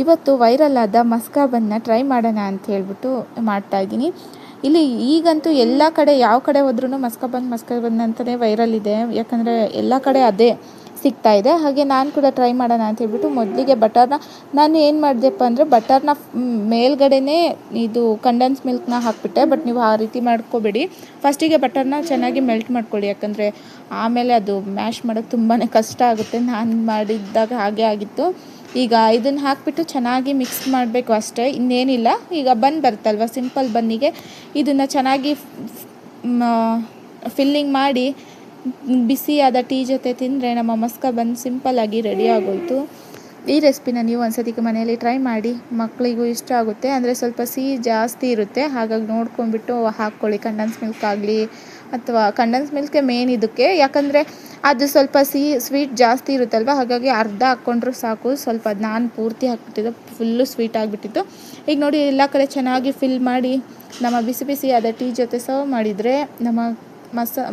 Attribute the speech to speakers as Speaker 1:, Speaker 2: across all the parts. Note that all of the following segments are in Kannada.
Speaker 1: ಇವತ್ತು ವೈರಲ್ ಆದ ಮಸ್ಕಾ ಬನ್ನ ಟ್ರೈ ಮಾಡೋಣ ಅಂತ ಹೇಳ್ಬಿಟ್ಟು ಮಾಡ್ತಾಯಿದ್ದೀನಿ. ಇಲ್ಲಿ ಈಗಂತೂ ಎಲ್ಲ ಕಡೆ ಯಾವ ಕಡೆ ಹೋದ್ರೂ ಮಸ್ಕಾ ಬನ್ ಅಂತಲೇ ವೈರಲ್ ಇದೆ. ಯಾಕಂದರೆ ಎಲ್ಲ ಕಡೆ ಅದೇ ಸಿಗ್ತಾ ಇದೆ. ಹಾಗೆ ನಾನು ಕೂಡ ಟ್ರೈ ಮಾಡೋಣ ಅಂತ ಹೇಳ್ಬಿಟ್ಟು ಮೊದಲಿಗೆ ನಾನು ಏನು ಮಾಡಿದೆಪ್ಪ ಅಂದರೆ ಬಟರ್ನ ಮೇಲ್ಗಡೆನೇ ಇದು ಕಂಡೆನ್ಸ್ ಮಿಲ್ಕ್ನ ಹಾಕಿಬಿಟ್ಟೆ. ಬಟ್ ನೀವು ಆ ರೀತಿ ಮಾಡ್ಕೋಬೇಡಿ. ಫಸ್ಟಿಗೆ ಬಟರ್ನ ಚೆನ್ನಾಗಿ ಮೆಲ್ಟ್ ಮಾಡ್ಕೊಳ್ಳಿ. ಯಾಕಂದರೆ ಆಮೇಲೆ ಅದು ಮ್ಯಾಶ್ ಮಾಡೋದು ತುಂಬಾ ಕಷ್ಟ ಆಗುತ್ತೆ. ನಾನು ಮಾಡಿದ್ದಾಗ ಹಾಗೆ ಆಗಿತ್ತು. ಈಗ ಇದನ್ನು ಹಾಕಿಬಿಟ್ಟು ಚೆನ್ನಾಗಿ ಮಿಕ್ಸ್ ಮಾಡಬೇಕು ಅಷ್ಟೇ, ಇನ್ನೇನಿಲ್ಲ. ಈಗ ಬನ್ ಬರುತ್ತಲ್ವ, ಸಿಂಪಲ್ ಬನ್ನಿಗೆ ಇದನ್ನು ಚೆನ್ನಾಗಿ ಫಿಲ್ಲಿಂಗ್ ಮಾಡಿ ಬಿಸಿಯಾದ ಟೀ ಜೊತೆ ತಿಂದರೆ ನಮ್ಮ ಮಸ್ಕಾ ಬನ್ ಸಿಂಪಲ್ಲಾಗಿ ರೆಡಿ ಆಗೋಯಿತು. ಈ ರೆಸಿಪಿನ ನೀವು ಒಂದ್ಸತಿ ಮನೆಯಲ್ಲಿ ಟ್ರೈ ಮಾಡಿ, ಮಕ್ಕಳಿಗೂ ಇಷ್ಟ ಆಗುತ್ತೆ. ಅಂದರೆ ಸ್ವಲ್ಪ ಸಿಹಿ ಜಾಸ್ತಿ ಇರುತ್ತೆ, ಹಾಗಾಗಿ ನೋಡ್ಕೊಂಡ್ಬಿಟ್ಟು ಹಾಕ್ಕೊಳ್ಳಿ. ಕಂಡೆನ್ಸ್ ಮಿಲ್ಕ್ ಆಗಲಿ ಅಥವಾ ಕಂಡೆನ್ಸ್ ಮಿಲ್ಕೇ ಮೇನ್ ಇದಕ್ಕೆ. ಯಾಕಂದರೆ ಅದು ಸ್ವಲ್ಪ ಸ್ವೀಟ್ ಜಾಸ್ತಿ ಇರುತ್ತಲ್ವ, ಹಾಗಾಗಿ ಅರ್ಧ ಹಾಕ್ಕೊಂಡ್ರೂ ಸಾಕು. ಸ್ವಲ್ಪ ನಾನು ಪೂರ್ತಿ ಹಾಕ್ಬಿಟ್ಟಿದ್ದೆ, ಫುಲ್ಲು ಸ್ವೀಟ್ ಆಗಿಬಿಟ್ಟಿತ್ತು. ಈಗ ನೋಡಿ ಎಲ್ಲ ಕಡೆ ಚೆನ್ನಾಗಿ ಫಿಲ್ ಮಾಡಿ ನಮ್ಮ ಬಿಸಿ ಬಿಸಿಯಾದ ಟೀ ಜೊತೆ ಸರ್ವ್ ಮಾಡಿದರೆ ನಮ್ಮ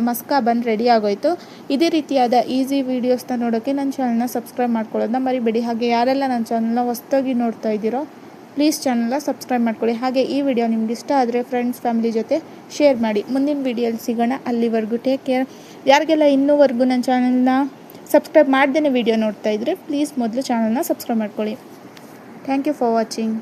Speaker 1: ಮಸ್ಕಾ ಬನ್ ರೆಡಿ ಆಗೋಯಿತು. ಇದೇ ರೀತಿಯಾದ ಈಸಿ ವೀಡಿಯೋಸ್ನ ನೋಡೋಕ್ಕೆ ನನ್ನ ಚಾನಲ್ನ ಸಬ್ಸ್ಕ್ರೈಬ್ ಮಾಡ್ಕೊಳ್ಳೋದನ್ನ ಮರಿಬೇಡಿ. ಹಾಗೆ ಯಾರೆಲ್ಲ ನನ್ನ ಚಾನಲ್ನ ಹೊಸದಾಗಿ ನೋಡ್ತಾ ಇದ್ದೀರೋ ಪ್ಲೀಸ್ ಚಾನಲ್ನ ಸಬ್ಸ್ಕ್ರೈಬ್ ಮಾಡ್ಕೊಳ್ಳಿ. ಹಾಗೆ ಈ ವಿಡಿಯೋ ನಿಮ್ಗೆ ಇಷ್ಟ ಆದರೆ ಫ್ರೆಂಡ್ಸ್ ಫ್ಯಾಮಿಲಿ ಜೊತೆ ಶೇರ್ ಮಾಡಿ. ಮುಂದಿನ ವಿಡಿಯೋಲಿ ಸಿಗೋಣ. ಅಲ್ಲಿವರೆಗೂ ಟೇಕ್ ಕೇರ್. ಯಾರಿಗೆಲ್ಲ ಇನ್ನೂವರೆಗೂ ನನ್ನ ಚಾನಲ್ನ ಸಬ್ಸ್ಕ್ರೈಬ್ ಮಾಡ್ದೇ ವಿಡಿಯೋ ನೋಡ್ತಾ ಇದ್ದರೆ ಪ್ಲೀಸ್ ಮೊದಲು ಚಾನಲ್ನ ಸಬ್ಸ್ಕ್ರೈಬ್ ಮಾಡ್ಕೊಳ್ಳಿ. Thank you for watching.